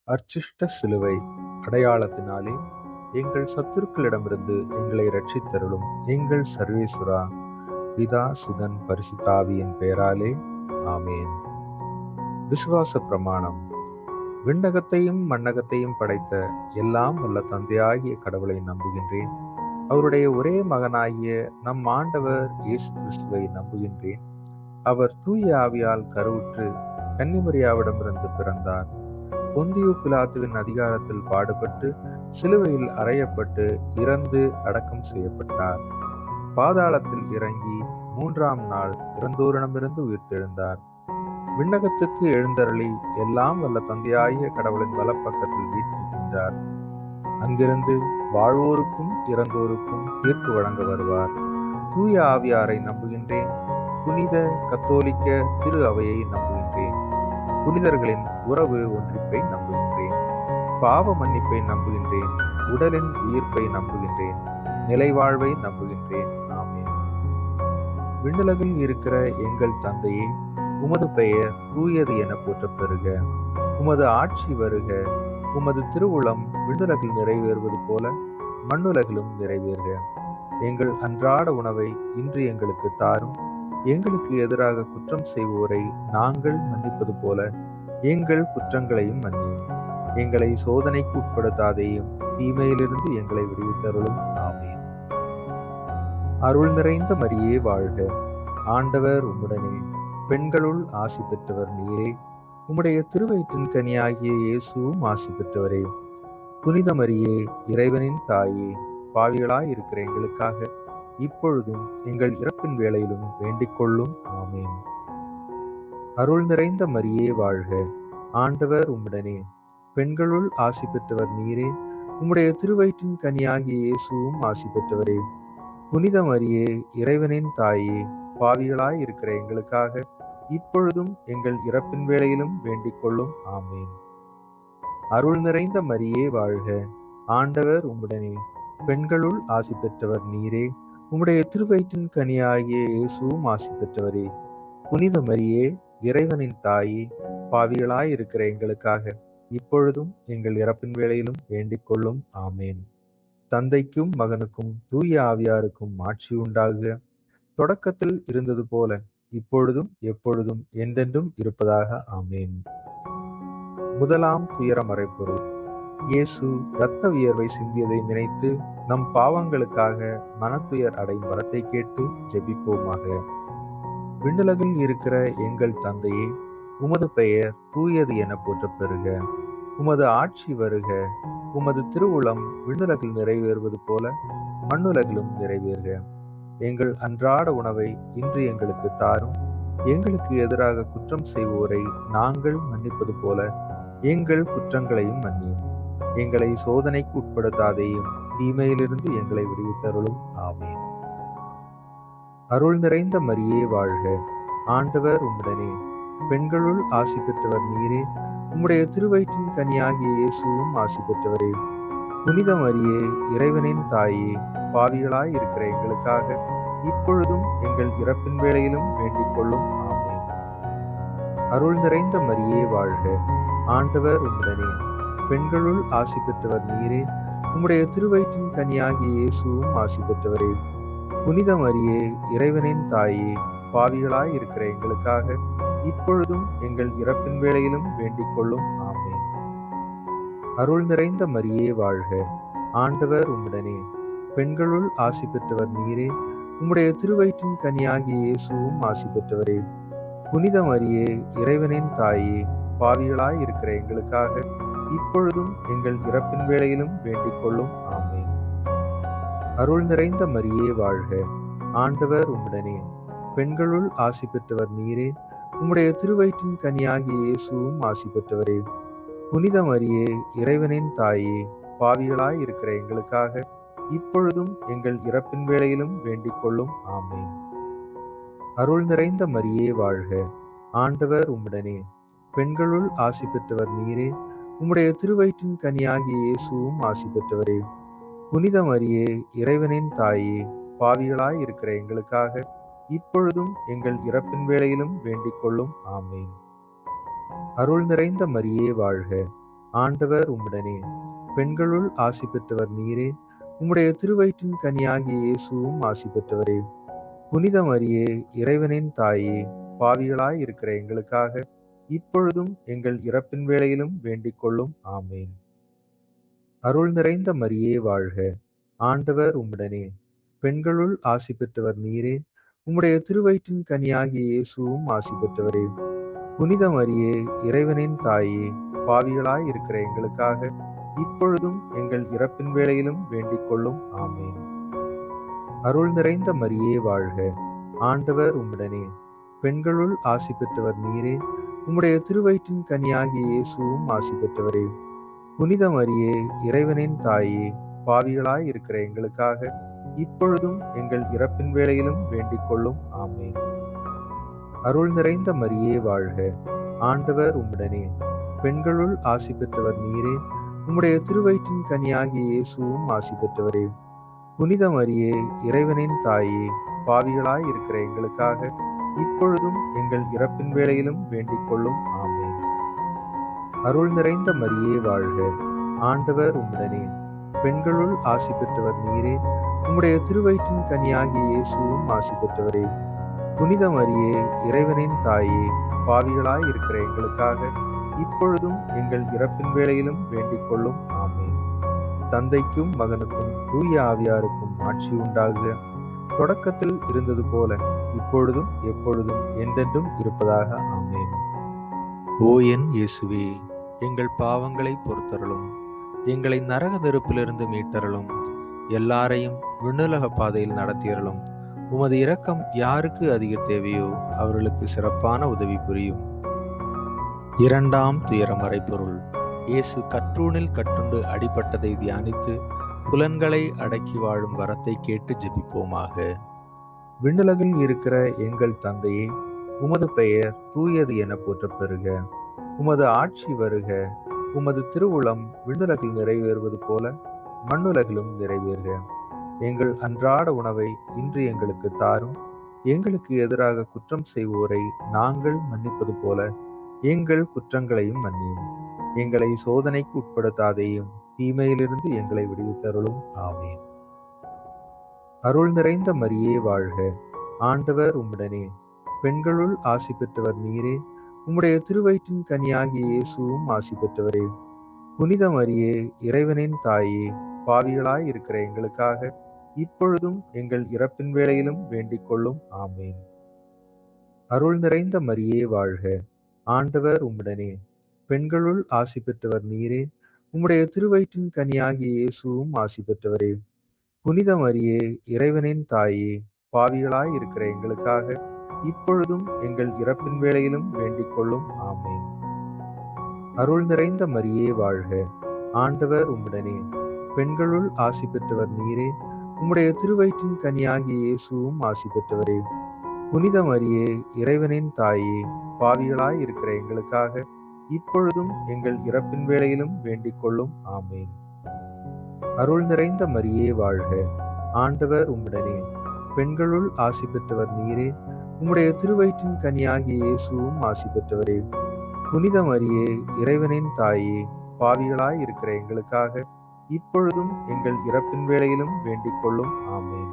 அர்ச்சிஷ்ட சிலுவை அடையாளத்தினாலே எங்கள் சத்துருக்களிடமிருந்து எங்களை இரட்சித்தருளும் எங்கள் சர்வேசுரா. பிதா சுதன் பரிசுத்தாவியின் பெயராலே ஆமேன். விசுவாச பிரமாணம். விண்ணகத்தையும் மண்ணகத்தையும் படைத்த எல்லாம் வல்ல தந்தையாகிய கடவுளை நம்புகின்றேன். அவருடைய ஒரே மகனாகிய நம் ஆண்டவர் இயேசு கிறிஸ்துவை நம்புகின்றேன். அவர் தூய ஆவியால் கருவுற்று கன்னிமரியாவிடமிருந்து பிறந்தார். பொந்தியு பிலாத்துவின் அதிகாரத்தில் பாடுபட்டு சிலுவையில் அறையப்பட்டு இறந்து அடக்கம் செய்யப்பட்டார். பாதாளத்தில் இறங்கி 3ஆம் நாள் இறந்தோரிடமிருந்து உயிர்த்தெழுந்தார். விண்ணகத்துக்கு எழுந்தருளி எல்லாம் வல்ல தந்தையாகிய கடவுளின் வலப்பக்கத்தில் வீற்றிருக்கின்றார். அங்கிருந்து வாழ்வோருக்கும் இறந்தோருக்கும் தீர்ப்பு வழங்க வருவார். தூய ஆவியாரை நம்புகின்றேன். புனித கத்தோலிக்க திரு அவையை நம்புகின்றேன். புனிதர்களின் உறவு ஒன்றிப்பை நம்புகின்றேன். பாவ மன்னிப்பை நம்புகின்றேன். உடலின் உயிர்ப்பை நம்புகின்றேன். நிலைவாழ்வை நம்புகின்றேன். ஆமென். விண்ணுலகில் இருக்கிற எங்கள் தந்தையே, உமது பெயர் தூயது என போற்றப் பெறுக. உமது ஆட்சி வருக. உமது திருவுளம் விண்ணுலகில் நிறைவேறுவது போல மண்ணுலகிலும் நிறைவேறுக. எங்கள் அன்றாட உணவை இன்று எங்களுக்கு தாரும். எங்களுக்கு எதிராக குற்றம் செய்வோரை நாங்கள் மன்னிப்பது போல எங்கள் குற்றங்களையும் மன்னியும். எங்களை சோதனைக்கு உட்படுத்தாதேயும், தீமையிலிருந்து எங்களை விடுவித்தருளும். ஆமென். அருள் நிறைந்த மரியே வாழ்க. ஆண்டவர் உம்முடனே, பெண்களுள் ஆசி பெற்றவர் நீரே. உம்முடைய திருவயிற்றின் கனியாகிய இயேசுவும் ஆசி பெற்றவரே. புனித மரியே, இறைவனின் தாயே, பாவிகளாய் இருக்கிற எங்களுக்காக இப்பொழுதும் எங்கள் இறப்பின் வேளையிலும் வேண்டிக் கொள்ளும். ஆமேன். அருள் நிறைந்த மரியே வாழ்க. ஆண்டவர் உம்முடனே, பெண்களுள் ஆசி பெற்றவர் நீரே. உம்முடைய திருவயிற்றின் கனியாகிய இயேசுவும் ஆசி பெற்றவரே. புனித மரியே, இறைவனின் தாயே, பாவிகளாய் இருக்கிற எங்களுக்காக இப்பொழுதும் எங்கள் இறப்பின் வேளையிலும் வேண்டிக் கொள்ளும். ஆமேன். அருள் நிறைந்த மரியே வாழ்க. ஆண்டவர் உம்முடனே, பெண்களுள் ஆசி பெற்றவர் நீரே. உம்முடைய திருவயிற்றின் கனியாகிய இயேசுவும் ஆசி பெற்றவரே. புனித மரியே, இறைவனின் தாயே, பாவிகளாய் இருக்கிற எங்களுக்காக இப்பொழுதும் எங்கள் இறப்பின் வேளையிலும் வேண்டிக் கொள்ளும். ஆமேன். தந்தைக்கும் மகனுக்கும் தூய ஆவியாருக்கும் ஆட்சி உண்டாகுக. தொடக்கத்தில் இருந்தது போல இப்பொழுதும் எப்பொழுதும் என்றென்றும் இருப்பதாக. ஆமேன். முதலாம் துயர மறைப்பொருள். இயேசு இரத்த வியர்வை சிந்தியதை நினைத்து நம் பாவங்களுக்காக மனத்துயர் அடையும் வரத்தை கேட்டு ஜெபிப்போமாக. விண்ணுலகில் இருக்கிற எங்கள் தந்தையே, உமது பெயர் தூயது என போற்றப் பெறுக. உமது ஆட்சி வருக. உமது திருவுளம் விண்ணுலகில் நிறைவேறுவது போல மண்ணுலகிலும் நிறைவேறுக. எங்கள் அன்றாட உணவை இன்று எங்களுக்கு தாரும். எங்களுக்கு எதிராக குற்றம் செய்வோரை நாங்கள் மன்னிப்பது போல எங்கள் குற்றங்களையும் மன்னியும். எங்களை சோதனைக்கு உட்படுத்தாதேயும், தீமையிலிருந்து எங்களை விடுவித்தருளும். ஆமேன். அருள் நிறைந்த மரியே வாழ்க. ஆண்டவர் உம்முடனே, பெண்களுள் ஆசி பெற்றவர் நீரே. உம்முடைய திருவயிற்றின் கனியாகிய இயேசுவும் ஆசி பெற்றவரே. புனித மரியே, இறைவனின் தாயே, பாவிகளாய் இருக்கிற எங்களுக்காக இப்பொழுதும் எங்கள் இறப்பின் வேளையிலும் வேண்டிக் கொள்ளும். ஆமேன். அருள் நிறைந்த மரியே வாழ்க. ஆண்டவர் உம்முடனே, பெண்களுள் ஆசி பெற்றவர் நீரே. உம்முடைய திருவயிற்றின் கனியாகிய இயேசுவும் ஆசி பெற்றவரே. புனித மரியே, இறைவனின் தாயே, பாவிகளாய் இருக்கிற எங்களுக்காக இப்பொழுதும் எங்கள் இறப்பின் வேளையிலும் வேண்டிக் கொள்ளும். ஆமேன். அருள் நிறைந்த மரியே வாழ்க. ஆண்டவர் உம்முடனே, பெண்களுள் ஆசி பெற்றவர் நீரே. உம்முடைய திருவயிற்றின் கனியாகிய இயேசுவும் ஆசி பெற்றவரே. புனித மரியே, இறைவனின் தாயே, பாவிகளாய் இருக்கிற எங்களுக்காக இப்பொழுதும் எங்கள் இறப்பின் வேளையிலும் வேண்டிக் கொள்ளும். ஆமேன். அருள் நிறைந்த மரியே வாழ்க. ஆண்டவர் உம்முடனே, பெண்களுள் ஆசி பெற்றவர் நீரே. உம்முடைய திருவயிற்றின் கனியாகிய இயேசுவும் ஆசி பெற்றவரே. புனித மரியே, இறைவனின் தாயே, பாவிகளாய் இருக்கிற எங்களுக்காக இப்பொழுதும் எங்கள் இறப்பின் வேளையிலும் வேண்டிக் கொள்ளும். ஆமேன். அருள் நிறைந்த மரியே வாழ்க. ஆண்டவர் உம்முடனே, பெண்களுள் ஆசி பெற்றவர் நீரே. உம்முடைய திருவயிற்றின் கனியாகிய இயேசுவும் ஆசி பெற்றவரே. புனித மரியே, இறைவனின் தாயே, பாவிகளாய் இருக்கிற எங்களுக்காக இப்பொழுதும் எங்கள் இறப்பின் வேளையிலும் வேண்டிக் கொள்ளும். ஆமேன். அருள் நிறைந்த மரியே வாழ்க. ஆண்டவர் உம்முடனே. பெண்களுள் ஆசி பெற்றவர் நீரே. உம்முடைய திருவயிற்றின் கனியாகிய இயேசுவும் ஆசி பெற்றவரே. புனித மரியே, இறைவனின் தாயே, பாவிகளாய் இருக்கிற எங்களுக்காக இப்பொழுதும் எங்கள் இறப்பின் வேளையிலும் வேண்டிக் கொள்ளும். ஆமேன். அருள் நிறைந்த மரியே வாழ்க. ஆண்டவர் உம்முடனே. பெண்களுள் ஆசி பெற்றவர் நீரே. உம்முடைய திருவயிற்றின் கனியாகிய இயேசுவும் ஆசி பெற்றவரே. புனித மரியே, இறைவனின் தாயே, பாவிகளாய் இருக்கிற எங்களுக்காக இப்பொழுதும் எங்கள் இறப்பின் வேளையிலும் வேண்டிக் கொள்ளும். ஆமேன். அருள் நிறைந்த மரியே வாழ்க. ஆண்டவர் உம்முடனே. பெண்களுள் ஆசி பெற்றவர் நீரே. உம்முடைய திருவயிற்றின் கனியாகிய இயேசுவும் ஆசி பெற்றவரே. புனித மரியே, இறைவனின் தாயே, பாவிகளாய் இருக்கிற எங்களுக்காக இப்பொழுதும் எங்கள் இறப்பின் வேளையிலும் வேண்டிக் கொள்ளும். ஆமேன். அருள் நிறைந்த மரியே வாழ்க. ஆண்டவர் உம்முடனே. பெண்களுள் ஆசி பெற்றவர் நீரே. உம்முடைய திருவயிற்றின் கனியாகிய இயேசுவும் ஆசி பெற்றவரே. புனித மரியே, இறைவனின் தாயே, பாவிகளாய் இருக்கிற எங்களுக்காக இப்பொழுதும் எங்கள் இறப்பின் வேளையிலும் வேண்டிக் கொள்ளும். ஆமேன். அருள் நிறைந்த மரியே வாழ்க. ஆண்டவர் உம்முடனே. பெண்களுள் ஆசி பெற்றவர் நீரே. உம்முடைய திருவயிற்றின் கனியாகிய இயேசுவும் ஆசி பெற்றவரே. புனித மரியே, இறைவனின் தாயே, பாவிகளாய் இருக்கிற எங்களுக்காக இப்பொழுதும் எங்கள் இறப்பின் வேளையிலும் வேண்டிக் கொள்ளும். ஆமேன். தந்தைக்கும் மகனுக்கும் தூய ஆவியாருக்கும் ஆட்சி உண்டாகுக. தொடக்கத்தில் இருந்தது போல இப்பொழுதும் எப்பொழுதும் என்றென்றும் இருப்பதாக. ஆமேன். ஓ என் இயேசுவே, எங்கள் பாவங்களை பொறுத்தருளும். எங்களை நரக நெருப்பிலிருந்து மீட்டருளும். எல்லாரையும் விண்ணுலக பாதையில் நடத்தியருளும். உமது இரக்கம் யாருக்கு அதிக தேவையோ அவர்களுக்கு சிறப்பான உதவி புரியும். இரண்டாம் துயரமறை பொருள். இயேசு கற்றூணில் கட்டுண்டு அடிபட்டதை தியானித்து புலன்களை அடக்கி வாழும் வரத்தை கேட்டு ஜெபிப்போமாக. விண்ணுலகில் இருக்கிற எங்கள் தந்தையே, உமது பெயர் தூயது என போற்றப் பெறுக. உமது ஆட்சி வருக. உமது திருவுளம் விண்ணுலகில் நிறைவேறுவது போல மண்ணுலகிலும் நிறைவேறுக. எங்கள் அன்றாட உணவை இன்று எங்களுக்கு தாரும். எங்களுக்கு எதிராக குற்றம் செய்வோரை நாங்கள் மன்னிப்பது போல எங்கள் குற்றங்களையும் மன்னியும். எங்களை சோதனைக்கு உட்படுத்தாதேயும், தீமையிலிருந்து எங்களை விடுவித்தருளும். ஆமேன். அருள் நிறைந்த மரியே வாழ்க. ஆண்டவர் உம்முடனே. பெண்களுள் ஆசி பெற்றவர் நீரே. உம்முடைய திருவயிற்றின் கனியாகிய இயேசுவும் ஆசி பெற்றவரே. புனித மரியே, இறைவனின் தாயே, பாவிகளாய் இருக்கிற எங்களுக்காக இப்பொழுதும் எங்கள் இறப்பின் வேளையிலும் வேண்டிக் கொள்ளும். ஆமேன். அருள் நிறைந்த மரியே வாழ்க. ஆண்டவர் உம்முடனே. பெண்களுள் ஆசி பெற்றவர் நீரே. உம்முடைய திருவயிற்றின் கனியாகிய இயேசுவும் ஆசி பெற்றவரே. புனித மரியே, இறைவனின் தாயே, பாவிகளாய் இருக்கிற எங்களுக்காக இப்பொழுதும் எங்கள் இறப்பின் வேளையிலும் வேண்டிக் கொள்ளும். ஆமேன். அருள் நிறைந்த மரியே வாழ்க. ஆண்டவர் உம்முடனே. பெண்களுள் ஆசி பெற்றவர் நீரே. உம்முடைய திருவயிற்றின் கனியாகிய இயேசுவும் ஆசி பெற்றவரே. புனித மரியே, இறைவனின் தாயே, பாவிகளாய் இருக்கிற எங்களுக்காக இப்பொழுதும் எங்கள் இறப்பின் வேளையிலும் வேண்டிக் கொள்ளும். ஆமேன். அருள் நிறைந்த மரியே வாழ்க. ஆண்டவர் உம்முடனே. பெண்களுள் ஆசி பெற்றவர் நீரே. உம்முடைய திருவயிற்றின் கனியாகிய இயேசுவும் ஆசி பெற்றவரே. புனித மரியே, இறைவனின் தாயே, பாவிகளாய் இருக்கிற எங்களுக்காக இப்பொழுதும் எங்கள் இறப்பின் வேளையிலும் வேண்டிக் கொள்ளும். ஆமேன்.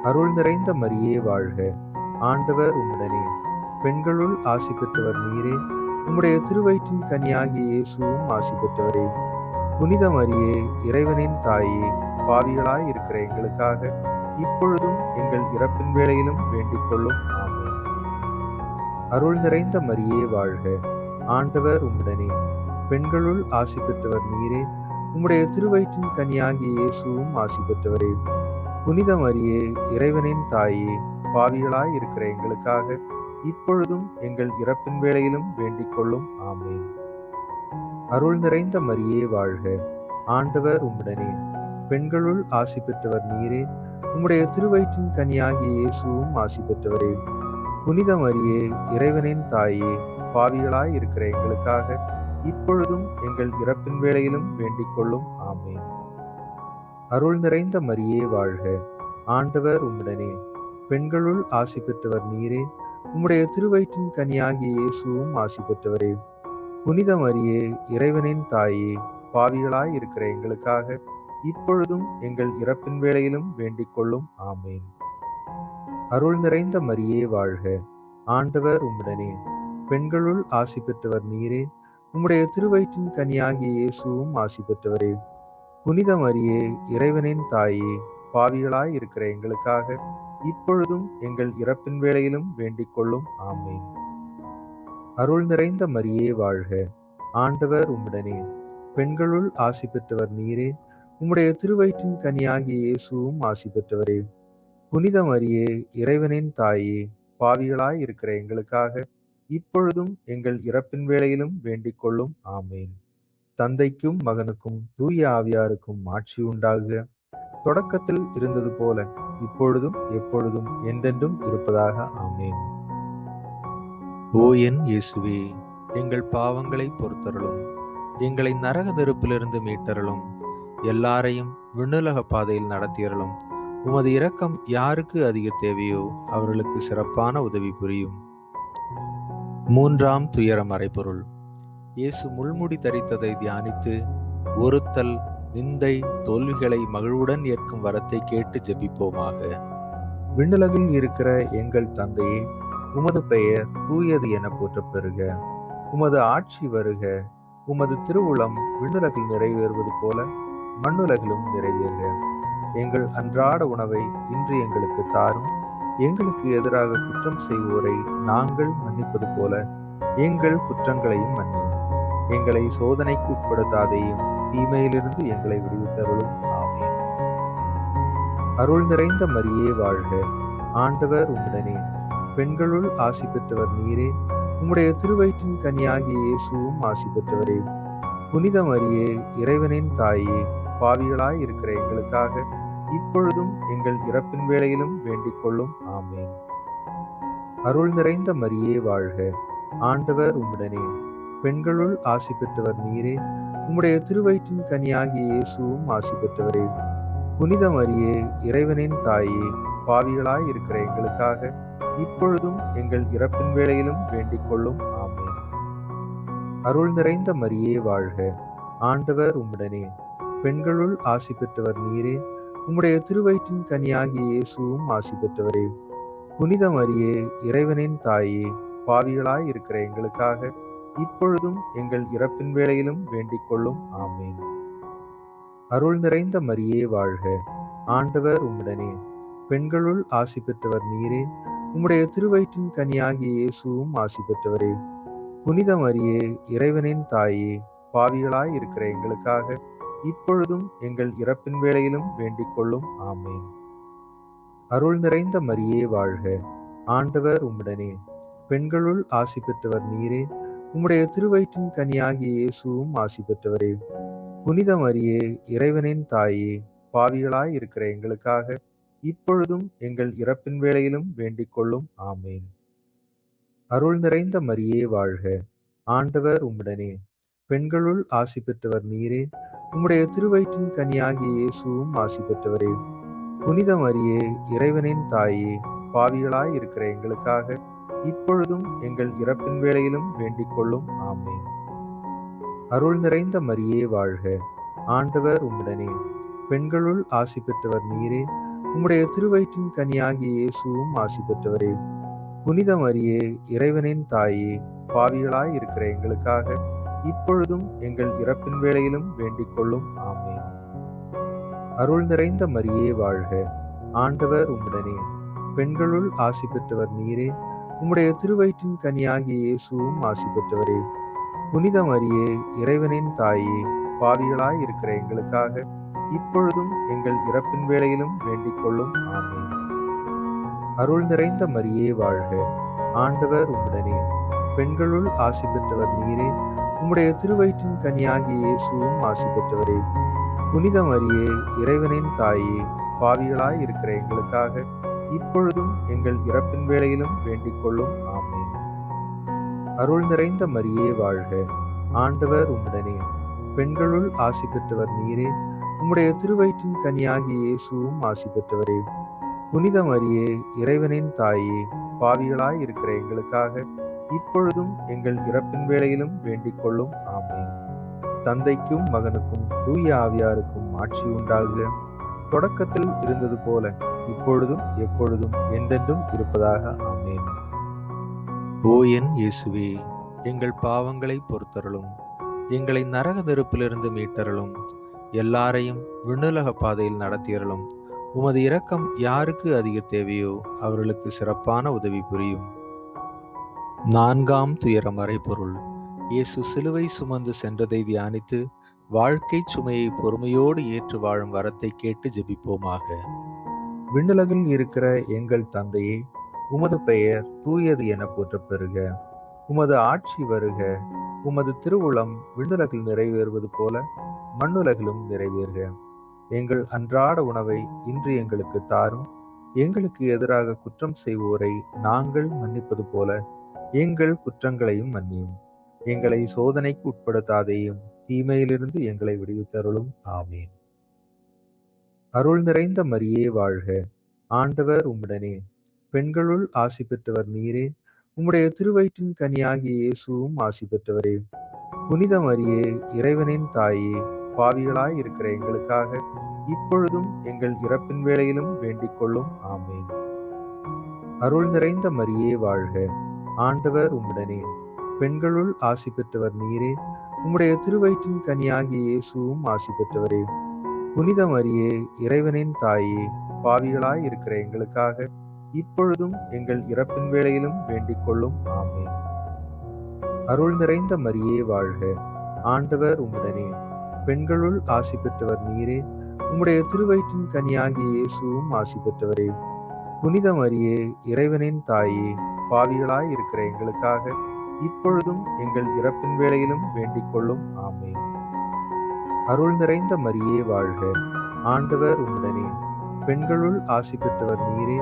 அருள் நிறைந்த மரியே வாழ்க. ஆண்டவர் உம்முடனே. பெண்களுள் ஆசி பெற்றவர் நீரே. உம்முடைய திருவயிற்றின் கனியாகிய இயேசுவும் ஆசி பெற்றவரே. புனித மரியே, இறைவனின் தாயே, பாவிகளாய் இருக்கிற எங்களுக்காக இப்பொழுதும் எங்கள் இறப்பின் வேளையிலும் வேண்டிக் கொள்ளும். ஆமேன். அருள் நிறைந்த மரியே வாழ்க. ஆண்டவர் உம்முடனே. பெண்களுள் ஆசி பெற்றவர் நீரே. உம்முடைய திருவயிற்றின் கனியாகிய இயேசுவும் ஆசி பெற்றவரே. புனித மரியே, இறைவனின் தாயே, பாவிகளாய் இருக்கிற எங்களுக்காக இப்பொழுதும் எங்கள் இறப்பின் வேளையிலும் வேண்டிக் கொள்ளும். ஆமேன். அருள் நிறைந்த மரியே வாழ்க. ஆண்டவர் உம்முடனே. பெண்களுள் ஆசி பெற்றவர் நீரே. உம்முடைய திருவயிற்றின் கனியாகிய இயேசுவும் ஆசி பெற்றவரே. புனித மரியே, இறைவனின் தாயே, பாவிகளாய் இருக்கிற எங்களுக்காக இப்பொழுதும் எங்கள் இறப்பின் வேளையிலும் வேண்டிக் கொள்ளும். ஆமேன். அருள் நிறைந்த மரியே வாழ்க. ஆண்டவர் உம்முடனே. பெண்களுள் ஆசி பெற்றவர் நீரே. உம்முடைய திருவயிற்றின் கனியாகிய இயேசுவும் ஆசி பெற்றவரே. புனித மரியே, இறைவனின் தாயே, பாவிகளாய் இருக்கிற எங்களுக்காக இப்பொழுதும் எங்கள் இறப்பின் வேளையிலும் வேண்டிக் கொள்ளும். ஆமேன். அருள் நிறைந்த மரியே வாழ்க, ஆண்டவர் உம்முடனே, பெண்களுள் ஆசி பெற்றவர் நீரே, உம்முடைய திருவயிற்றின் கனியாகிய இயேசுவும் ஆசி பெற்றவரே. புனித மரியே, இறைவனின் தாயே, பாவிகளாய் இருக்கிற எங்களுக்காக இப்பொழுதும் எங்கள் இறப்பின் வேளையிலும் வேண்டிக் கொள்ளும். ஆமேன். அருள் நிறைந்த மரியே வாழ்க, ஆண்டவர் உம்முடனே, பெண்களுள் ஆசி பெற்றவர் நீரே, உம்முடைய திருவயிற்றின் கனியாகிய இயேசுவும் ஆசி பெற்றவரே. புனித மரியே, இறைவனின் தாயே, பாவிகளாய் இருக்கிற எங்களுக்காக இப்பொழுதும் எங்கள் இறப்பின் வேளையிலும் வேண்டிக் கொள்ளும். ஆமேன். தந்தைக்கும் மகனுக்கும் தூய ஆவியாருக்கும் ஆட்சி உண்டாகுக, தொடக்கத்தில் இருந்தது போல இப்பொழுதும் எப்பொழுதும் என்றென்றும் இருப்பதாக. ஆமேன். ஓ என் இயேசுவே, எங்கள் பாவங்களை பொறுத்தருளும், எங்களை நரக நெருப்பிலிருந்து மீட்டருளும், எல்லாரையும் விண்ணுலக பாதையில் நடத்தியருளும். உமது இரக்கம் யாருக்கு அதிக தேவையோ அவர்களுக்கு சிறப்பான உதவி புரியும். மூன்றாம் துயர மறைபொருள். இயேசு முள்முடி தரித்ததை தியானித்து ஒருத்தல், நிந்தை, தோல்விகளை மகிழ்வுடன் ஏற்கும் வரத்தை கேட்டு ஜெபிப்போமாக. விண்ணுலகில் இருக்கிற எங்கள் தந்தையே, உமது பெயர் தூயது என போற்றப் பெறுக. உமது ஆட்சி வருக. உமது திருவுளம் விண்ணுலகில் நிறைவேறுவது போல மண்ணுலகிலும் நிறைவேறுக. எங்கள் அன்றாட உணவை இன்று எங்களுக்கு தாரும். எங்களுக்கு எதிராக குற்றம் செய்வோரை நாங்கள் மன்னிப்பது போல எங்கள் குற்றங்களையும் மன்னியும். எங்களை சோதனைக்கு உட்படுத்தாதையும் தீமையிலிருந்து எங்களை விடுவித்தருளும். ஆமேன். அருள் நிறைந்த மரியே வாழ்க, ஆண்டவர் உம்முடனே, பெண்களுள் ஆசி பெற்றவர் நீரே, உம்முடைய திருவயிற்றின் கனியாகிய இயேசுவும் ஆசி பெற்றவரே. புனித மரியே, இறைவனின் தாயே, பாவிகளாய் இருக்கிற எங்களுக்காக இப்பொழுதும் எங்கள் இறப்பின் வேளையிலும் வேண்டிக் கொள்ளும். ஆமேன். அருள் நிறைந்த மரியே வாழ்க, ஆண்டவர் உம்முடனே, பெண்களுள் ஆசி பெற்றவர் நீரே, உம்முடைய திருவயிற்றின் கனியாகிய இயேசுவும் ஆசி பெற்றவரே. புனித மரியே, இறைவனின் தாயே, பாவிகளாய் இருக்கிற எங்களுக்காக இப்பொழுதும் எங்கள் இறப்பின் வேளையிலும் வேண்டிக் கொள்ளும். ஆமேன். அருள் நிறைந்த மரியே வாழ்க, ஆண்டவர் உம்முடனே, பெண்களுள் ஆசி பெற்றவர் நீரே, உம்முடைய திருவயிற்றின் கனியாகிய இயேசுவும் ஆசி பெற்றவரே. புனித மரியே, இறைவனின் தாயே, பாவிகளாய் இருக்கிற எங்களுக்காக இப்பொழுதும் எங்கள் இறப்பின் வேளையிலும் வேண்டிக் கொள்ளும். ஆமேன். அருள் நிறைந்த மரியே வாழ்க, ஆண்டவர் உம்முடனே, பெண்களுள் ஆசி பெற்றவர் நீரே, உம்முடைய திருவயிற்றின் கனியாகிய இயேசுவும் ஆசி பெற்றவரே. புனித மரியே, இறைவனின் தாயே, பாவிகளாய் இருக்கிற எங்களுக்காக இப்பொழுதும் எங்கள் இறப்பின் வேளையிலும் வேண்டிக் கொள்ளும். ஆமேன். அருள் நிறைந்த மரியே வாழ்க, ஆண்டவர் உம்முடனே, பெண்களுள் ஆசி பெற்றவர் நீரே, உம்முடைய திருவயிற்றின் கனியாகிய இயேசுவும் ஆசி பெற்றவரே. புனித மரியே, இறைவனின் தாயே, பாவிகளாய் இருக்கிற எங்களுக்காக இப்பொழுதும் எங்கள் இறப்பின் வேளையிலும் வேண்டிக் கொள்ளும். ஆமேன். அருள் நிறைந்த மரியே வாழ்க, ஆண்டவர் உம்முடனே, பெண்களுள் ஆசி பெற்றவர் நீரே, உம்முடைய திருவயிற்றின் கனியாகிய இயேசுவும் ஆசி பெற்றவரே. புனித மரியே, இறைவனின் தாயே, பாவிகளாய் இருக்கிற எங்களுக்காக இப்பொழுதும் எங்கள் இறப்பின் வேளையிலும் வேண்டிக் கொள்ளும். ஆமேன். அருள் நிறைந்த மரியே வாழ்க, ஆண்டவர் உம்முடனே, பெண்களுள் ஆசி பெற்றவர் நீரே, உம்முடைய திருவயிற்றின் கனியாகிய இயேசுவும் ஆசி பெற்றவரே. புனித மரியே, இறைவனின் தாயே, பாவிகளாய் இருக்கிற எங்களுக்காக இப்பொழுதும் எங்கள் இறப்பின் வேளையிலும் வேண்டிக் கொள்ளும். ஆமேன். அருள் நிறைந்த மரியே வாழ்க, ஆண்டவர் உம்முடனே, பெண்களுள் ஆசி பெற்றவர் நீரே, உம்முடைய திருவயிற்றின் கனியாகிய இயேசுவும் ஆசி பெற்றவரே. புனித மரியே, இறைவனின் தாயே, பாவிகளாய் இருக்கிற எங்களுக்காக இப்பொழுதும் எங்கள் இறப்பின் வேளையிலும் வேண்டிக் கொள்ளும். ஆமேன். அருள் நிறைந்த மரியே வாழ்க, ஆண்டவர் உம்முடனே, பெண்களுள் ஆசி பெற்றவர் நீரே, உம்முடைய திருவயிற்றின் கனியாகிய இயேசுவும் ஆசி பெற்றவரே. புனித மரியே, இறைவனின் தாயே, பாவிகளாய் இருக்கிற எங்களுக்காக இப்பொழுதும் எங்கள் இறப்பின் வேளையிலும் வேண்டிக் கொள்ளும். ஆமேன். அருள் நிறைந்த மரியே வாழ்க, ஆண்டவர் உம்முடனே, பெண்களுள் ஆசி பெற்றவர் நீரே, உம்முடைய திருவயிற்றின் கனியாகிய இயேசுவும் ஆசி பெற்றவரே. புனித மரியே, இறைவனின் தாயே, பாவிகளாய் இருக்கிற எங்களுக்காக இப்பொழுதும் எங்கள் இறப்பின் வேளையிலும் வேண்டிக் கொள்ளும். ஆமென். தந்தைக்கும் மகனுக்கும் தூய ஆவியாருக்கும் ஆட்சி உண்டாகுக. தொடக்கத்தில் இருந்தது போல இப்பொழுதும் எப்பொழுதும் என்றென்றும் இருப்பதாக. ஆமென். ஓ என் இயேசுவே, எங்கள் பாவங்களை பொறுத்தருளும். எங்களை நரக நெருப்பிலிருந்து மீட்டருளும். எல்லாரையும் விண்ணுலக பாதையில் நடத்தியருளும். உமது இரக்கம் யாருக்கு அதிக தேவையோ அவர்களுக்கு சிறப்பான உதவி புரியும். 4ஆம் துயர மறைபொருள். இயேசு சிலுவை சுமந்து சென்றதை தியானித்து வாழ்க்கை சுமையை பொறுமையோடு ஏற்று வாழும் வரத்தை கேட்டு ஜெபிப்போமாக. விண்ணுலகில் இருக்கிற எங்கள் தந்தையே, உமது பெயர் தூயது என போற்றப் பெறுக. உமது ஆட்சி வருக. உமது திருவுளம் விண்ணுலகில் நிறைவேறுவது போல மண்ணுலகிலும் நிறைவேறுக. எங்கள் அன்றாட உணவை இன்று எங்களுக்கு தாரும். எங்களுக்கு எதிராக குற்றம் செய்வோரை நாங்கள் மன்னிப்பது போல எங்கள் குற்றங்களையும் மன்னியும். எங்களை சோதனைக்கு உட்படுத்தாதேயும், தீமையிலிருந்து எங்களை விடுவித்தருளும். ஆமென். அருள் நிறைந்த மரியே வாழ்க. ஆண்டவர் உம்முடனே. பெண்களுள் ஆசி பெற்றவர் நீரே. உம்முடைய திருவயிற்றின் கனியாகிய இயேசுவும் ஆசி பெற்றவரே. புனித மரியே, இறைவனின் தாயே, பாவிகளாய் இருக்கிற எங்களுக்காக இப்பொழுதும் எங்கள் இறப்பின் வேளையிலும் வேண்டிக் கொள்ளும். ஆமென். அருள் நிறைந்த மரியே வாழ்க. ஆண்டவர் உம்முடனே. பெண்களுள் ஆசி பெற்றவர் நீரே. உம்முடைய திருவயிற்றின் கனியாகிய இயேசுவும் ஆசி பெற்றவரே. புனித மரியே, இறைவனின் தாயே, பாவிகளாய் இருக்கிற எங்களுக்காக இப்பொழுதும் எங்கள் இறப்பின் வேளையிலும் வேண்டிக் கொள்ளும். ஆமென். அருள் நிறைந்த மரியே வாழ்க. ஆண்டவர் உம்முடனே. பெண்களுள் ஆசி பெற்றவர் நீரே. உம்முடைய திருவயிற்றின் கனியாகிய இயேசுவும் ஆசி பெற்றவரே. புனித மரியே, இறைவனின் தாயே, பாவிகளாய் இருக்கிற எங்களுக்காக இப்பொழுதும் எங்கள் இறப்பின் வேளையிலும் வேண்டிக் கொள்ளும். ஆமென். அருள் நிறைந்த மரியே வாழ்க. ஆண்டவர் உம்முடனே. பெண்களுள் ஆசி பெற்றவர் நீரே.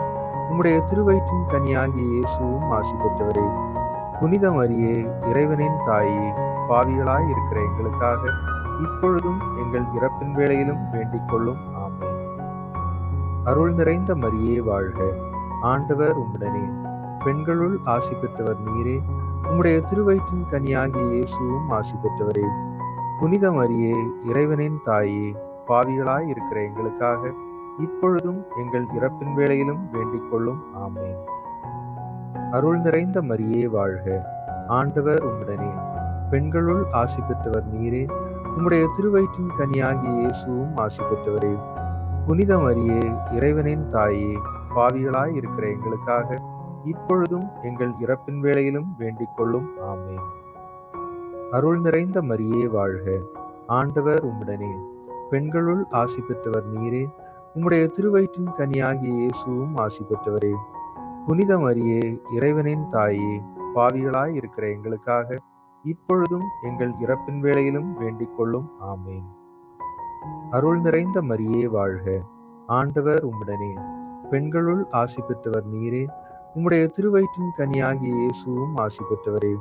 உம்முடைய திருவயிற்றின் கனியாகிய இயேசுவும் ஆசி பெற்றவரே. புனித மரியே, இறைவனின் தாயே, பாவிகளாய் இருக்கிற எங்களுக்காக இப்பொழுதும் எங்கள் இறப்பின் வேளையிலும் வேண்டிக் கொள்ளும். ஆமென். அருள் நிறைந்த மரியே வாழ்க. ஆண்டவர் உம்முடனே. பெண்களுள் ஆசி பெற்றவர் நீரே. உம்முடைய திருவயிற்றின் கனியாகிய இயேசுவும் ஆசி பெற்றவரே. புனித மரியே, இறைவனின் தாயே, பாவிகளாய் இருக்கிற எங்களுக்காக இப்பொழுதும் எங்கள் இறப்பின் வேளையிலும் வேண்டிக் கொள்ளும். ஆமென். அருள் நிறைந்த மரியே வாழ்க. ஆண்டவர் உம்முடனே. பெண்களுள் ஆசி பெற்றவர் நீரே. உம்முடைய திருவயிற்றின் கனியாகிய இயேசுவும் ஆசி பெற்றவரே. புனித மரியே, இறைவனின் தாயே, பாவிகளாய் இருக்கிற எங்களுக்காக இப்பொழுதும் எங்கள் இறப்பின் வேளையிலும் வேண்டிக் கொள்ளும். ஆமென். அருள் நிறைந்த மரியே வாழ்க. ஆண்டவர் உம்முடனே. பெண்களுள் ஆசி பெற்றவர் நீரே. உம்முடைய திருவயிற்றின் கனியாகிய இயேசுவும் ஆசி பெற்றவரே. புனித மரியே, இறைவனின் தாயே, பாவிகளாய் இருக்கிற எங்களுக்காக இப்பொழுதும் எங்கள் இறப்பின் வேளையிலும் வேண்டிக் கொள்ளும். ஆமென். அருள் நிறைந்த மரியே வாழ்க. ஆண்டவர் உம்முடனே. பெண்களுள் ஆசி பெற்றவர் நீரே. உம்முடைய திருவயிற்றின் கனியாகிய இயேசுவும் ஆசி பெற்றவரே.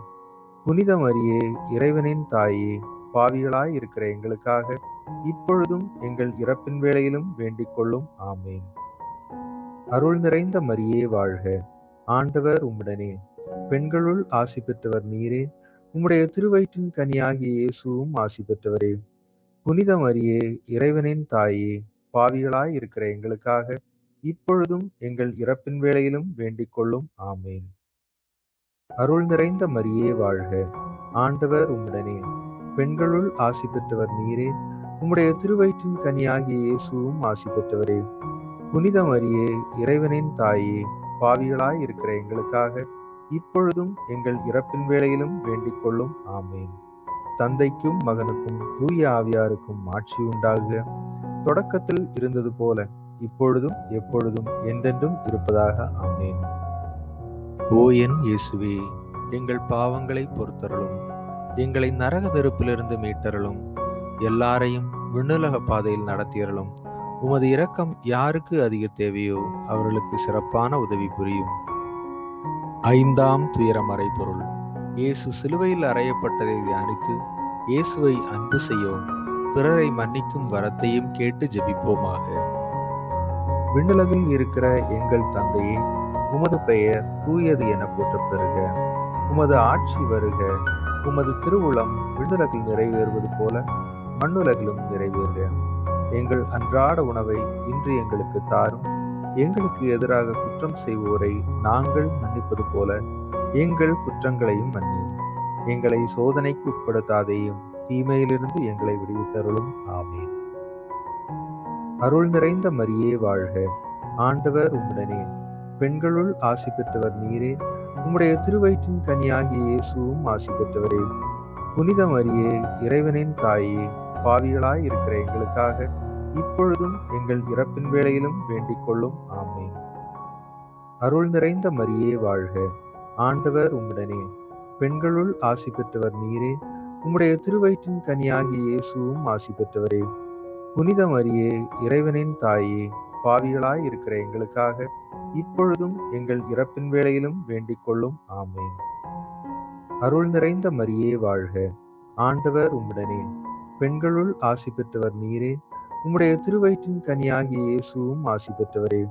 புனித மரியே, இறைவனின் தாயே, பாவிகளாய் இருக்கிற எங்களுக்காக இப்பொழுதும் எங்கள் இறப்பின் வேளையிலும் வேண்டிக் கொள்ளும். ஆமென். அருள் நிறைந்த மரியே வாழ்க. ஆண்டவர் உம்முடனே. பெண்களுள் ஆசி பெற்றவர் நீரே. உம்முடைய திருவயிற்றின் கனியாகிய இயேசுவும் ஆசி பெற்றவரே. புனித மரியே, இறைவனின் தாயே, பாவிகளாய் இருக்கிற எங்களுக்காக இப்பொழுதும் எங்கள் இறப்பின் வேளையிலும் வேண்டிக் கொள்ளும். ஆமென். அருள் நிறைந்த மரியே வாழ்க. ஆண்டவர் உம்முடனே. பெண்களுள் ஆசி பெற்றவர் நீரே. உம்முடைய திருவயிற்றின் கனியாகிய இயேசுவும் ஆசி பெற்றவரே. புனித மரியே, இறைவனின் தாயே, பாவிகளாய் இருக்கிற எங்களுக்காக இப்பொழுதும் எங்கள் இறப்பின் வேளையிலும் வேண்டிக் கொள்ளும். ஆமென். தந்தைக்கும் மகனுக்கும் தூய ஆவியாருக்கும் ஆட்சி உண்டாகுக. தொடக்கத்தில் இருந்தது போல இப்பொழுதும் எப்பொழுதும் என்றென்றும் இருப்பதாக. ஆமென். ஓ என் இயேசுவே, எங்கள் பாவங்களை பொறுத்தருளும். எங்களை நரக நெருப்பிலிருந்து மீட்டருளும். எல்லாரையும் விண்ணுலக பாதையில் நடத்தியருளும். உமது இரக்கம் யாருக்கு அதிக தேவையோ அவர்களுக்கு சிறப்பான உதவி புரியும். 5ஆம் துயர மறைபொருள். இயேசு சிலுவையில் அறையப்பட்டதை தியானித்து இயேசுவை அன்பு செய்யவும் பிறரை மன்னிக்கும் வரத்தையும் கேட்டு ஜெபிப்போமாக. விண்ணுலகில் இருக்கிற எங்கள் தந்தையே, உமது பெயர் தூயது என போற்றப் பெறுக. உமது ஆட்சி வருக. உமது திருவுளம் விண்ணுலகில் நிறைவேறுவது போல மண்ணுலகிலும் நிறைவேறுக. எங்கள் அன்றாட உணவை இன்று எங்களுக்கு தாரும். எங்களுக்கு எதிராக குற்றம் செய்வோரை நாங்கள் மன்னிப்பது போல எங்கள் குற்றங்களையும் மன்னியும். எங்களை சோதனைக்கு உட்படுத்தாதேயும், தீமையிலிருந்து எங்களை விடுவித்தருளும். ஆமென். அருள் நிறைந்த மரியே வாழ்க. ஆண்டவர் உம்முடனே. பெண்களுள் ஆசி பெற்றவர் நீரே. உம்முடைய திருவயிற்றின் கனியாகிய இயேசுவும் ஆசி பெற்றவரே. புனித மரியே, இறைவனின் தாயே, பாவிகளாய் இருக்கிற எங்களுக்காக இப்பொழுதும் எங்கள் இறப்பின் வேளையிலும் வேண்டிக் கொள்ளும். ஆமென். அருள் நிறைந்த மரியே வாழ்க. ஆண்டவர் உம்முடனே. பெண்களுள் ஆசி பெற்றவர் நீரே. உம்முடைய திருவயிற்றின் கனியாகிய இயேசுவும் ஆசி பெற்றவரே. புனித மரியே, இறைவனின் தாயே, பாவிகளாய் இருக்கிற எங்களுக்காக இப்பொழுதும் எங்கள் இறப்பின் வேளையிலும் வேண்டிக் கொள்ளும். ஆமென். அருள் நிறைந்த மரியே வாழ்க. ஆண்டவர் உம்முடனே. பெண்களுள் ஆசி பெற்றவர் நீரே. உம்முடைய திருவயிற்றின் கனியாகிய இயேசுவும் ஆசி பெற்றவரே.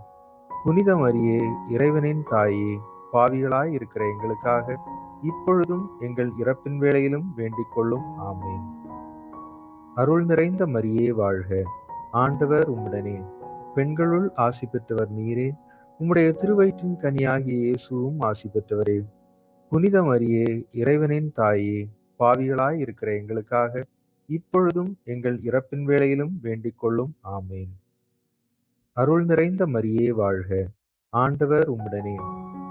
புனித மரியே, இறைவனின் தாயே, பாவிகளாய் இருக்கிற எங்களுக்காக இப்பொழுதும் எங்கள் இறப்பின் வேளையிலும் வேண்டிக் கொள்ளும். ஆமென். அருள் நிறைந்த மரியே வாழ்க. ஆண்டவர் உம்முடனே. பெண்களுள் ஆசி பெற்றவர் நீரே. உம்முடைய திருவயிற்றின் கனியாகிய இயேசுவும் ஆசி பெற்றவரே. புனித மரியே, இறைவனின் தாயே, பாவிகளாய் இருக்கிற எங்களுக்காக இப்பொழுதும் எங்கள் இறப்பின் வேளையிலும் வேண்டிக் கொள்ளும். ஆமென். அருள் நிறைந்த மரியே வாழ்க. ஆண்டவர் உம்முடனே.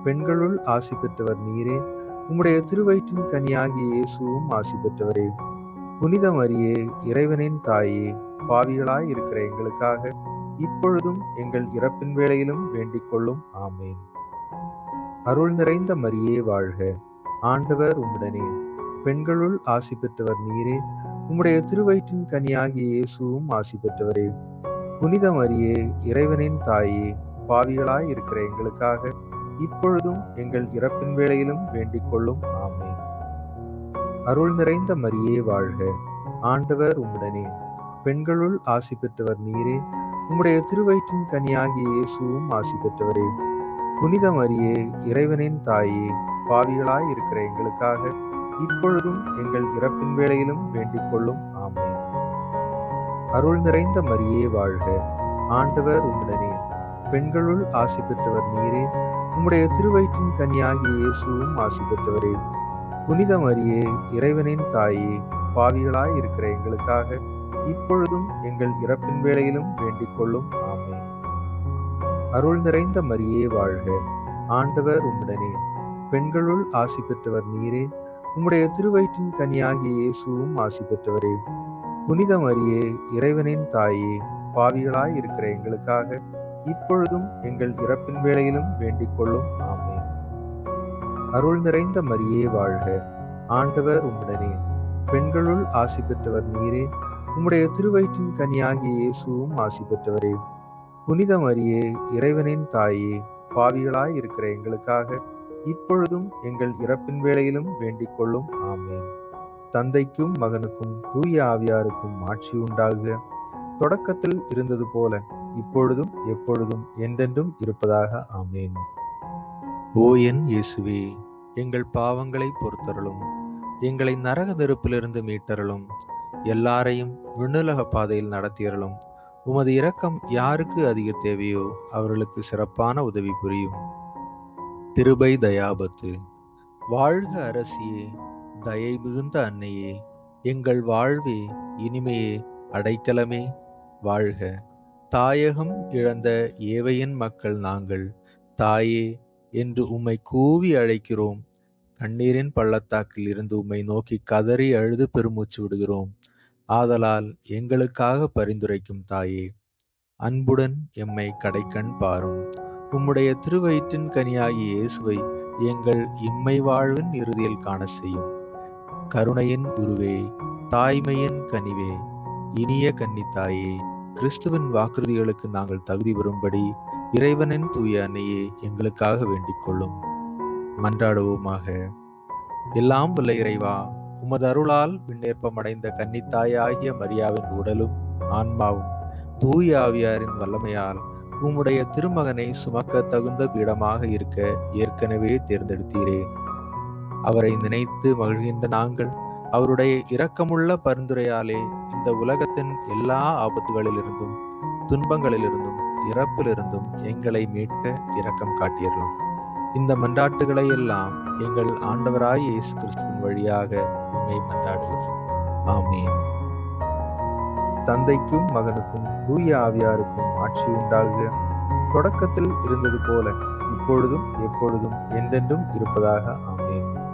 பெண்களுள் ஆசி பெற்றவர் நீரே. உம்முடைய திருவயிற்றின் கனியாகிய இயேசுவும் ஆசி பெற்றவரே. புனித மரியே, இறைவனின் தாயே, பாவிகளாய் இருக்கிற எங்களுக்காக இப்பொழுதும் எங்கள் இறப்பின் வேளையிலும் வேண்டிக் கொள்ளும். ஆமென். அருள் நிறைந்த மரியே வாழ்க. ஆண்டவர் உம்முடனே. பெண்களுள் ஆசி பெற்றவர் நீரே. உம்முடைய திருவயிற்றின் கனியாகிய இயேசுவும் ஆசி பெற்றவரே. புனித மரியே, இறைவனின் தாயே, பாவிகளாய் இருக்கிற எங்களுக்காக இப்பொழுதும் எங்கள் இறப்பின் வேளையிலும் வேண்டிக் கொள்ளும். ஆமென். அருள் நிறைந்த மரியே வாழ்க. ஆண்டவர் உம்முடனே. பெண்களுள் ஆசி பெற்றவர் நீரே. உம்முடைய திருவயிற்றின் கனியாகிய இயேசுவும் ஆசி பெற்றவரே. புனித மரியே, இறைவனின் தாயே, பாவிகளாய் இருக்கிற எங்களுக்காக இப்பொழுதும் எங்கள் இறப்பின் வேளையிலும் வேண்டிக் கொள்ளும். ஆமென். அருள் நிறைந்த மரியே வாழ்க. ஆண்டவர் உம்முடனே. பெண்களுள் ஆசி பெற்றவர் நீரே. உம்முடைய திருவயிற்றின் கனியாகிய இயேசுவும் ஆசி பெற்றவரே. புனித மரியே, இறைவனின் தாயே, பாவிகளாய் இருக்கிற எங்களுக்காக இப்பொழுதும் எங்கள் இறப்பின் வேளையிலும் வேண்டிக் கொள்ளும். ஆமென். அருள் நிறைந்த மரியே வாழ்க. ஆண்டவர் உம்முடனே. பெண்களுள் ஆசி பெற்றவர் நீரே. உம்முடைய திருவயிற்றின் கனியாகிய இயேசுவும் ஆசி பெற்றவரே. புனித மரியே, இறைவனின் தாயே, பாவிகளாய் இருக்கிற எங்களுக்காக இப்பொழுதும் எங்கள் இறப்பின் வேளையிலும் வேண்டிக் கொள்ளும். ஆமென். அருள் நிறைந்த மரியே வாழ்க. ஆண்டவர் உம்முடனே. பெண்களுள் ஆசி பெற்றவர் நீரே. உம்முடைய திருவயிற்றின் கனியாகிய இயேசுவும் ஆசி பெற்றவரே. புனித மரியே, இறைவனின் தாயே, பாவிகளாய் இருக்கிற எங்களுக்காக இப்பொழுதும் எங்கள் இறப்பின் வேளையிலும் வேண்டிக் கொள்ளும். ஆமென். தந்தைக்கும் மகனுக்கும் தூய ஆவியாருக்கும் ஆட்சி உண்டாகுக. தொடக்கத்தில் இருந்தது போல இப்பொழுதும் எப்பொழுதும் என்றென்றும் இருப்பதாக. ஆமென். ஓ என் இயேசுவே, எங்கள் பாவங்களை பொறுத்தருளும். எங்களை நரக நெருப்பிலிருந்து மீட்டருளும். எல்லாரையும் விண்ணுலக பாதையில் நடத்தியருளும். உமது இரக்கம் யாருக்கு அதிக தேவையோ அவர்களுக்கு சிறப்பான உதவி புரியும். திருபை தயாபத்து. வாழ்க அரசியே, தயை மிகுந்த அன்னையே, எங்கள் வாழ்வே, இனிமையே, அடைக்கலமே, வாழ்க. தாயகம் இழந்த ஏவையின் மக்கள் நாங்கள். தாயே என்று உம்மை கூவி அழைக்கிறோம். கண்ணீரின் பள்ளத்தாக்கில் இருந்து உம்மை நோக்கி கதறி அழுது பெருமூச்சு விடுகிறோம். ஆதலால் எங்களுக்காக பரிந்துரைக்கும் தாயே, அன்புடன் எம்மை கடைக்கண் பாரும். உம்முடைய திருவயிற்றின் கனியாகிய இயேசுவை எங்கள் இம்மை வாழ்வின் இறுதியில் காண செய்யும். கருணையின் உருவே, தாய்மையின் கனிவே, இனிய கன்னித்தாயே, கிறிஸ்துவின் வாக்குறுதிகளுக்கு நாங்கள் தகுதி பெறும்படி இறைவனின் தூய அன்னையே எங்களுக்காக வேண்டிக் கொள்ளும். மன்றாடுவோமாக. எல்லாம் வல்ல இறைவா, உமது அருளால் விண்ணேற்பமடைந்த கன்னித்தாயாகிய மரியாவின் உடலும் ஆன்மாவும் தூய ஆவியாரின் வல்லமையால் உம்முடைய திருமகனை சுமக்க தகுந்த பீடமாக இருக்க ஏற்கனவே தேர்ந்தெடுத்தீரே. அவரை நினைத்து மகிழ்கின்ற நாங்கள் அவருடைய இரக்கமுள்ள பரிந்துரையாலே இந்த உலகத்தின் எல்லா ஆபத்துகளிலிருந்தும், துன்பங்களிலிருந்தும், இறப்பிலிருந்தும் எங்களை மீட்க இரக்கம் காட்டியறலாம். இந்த மன்றாட்டுகளை எல்லாம் எங்கள் ஆண்டவராய் இயேசு கிறிஸ்துவின் வழியாக உம்மை மன்றாடுகிறோம். ஆமென். தந்தைக்கும் மகனுக்கும் தூய ஆவியாருக்கும் ஆட்சி உண்டாகுக. தொடக்கத்தில் இருந்தது போல இப்பொழுதும் எப்பொழுதும் என்றென்றும் இருப்பதாக. ஆமென்.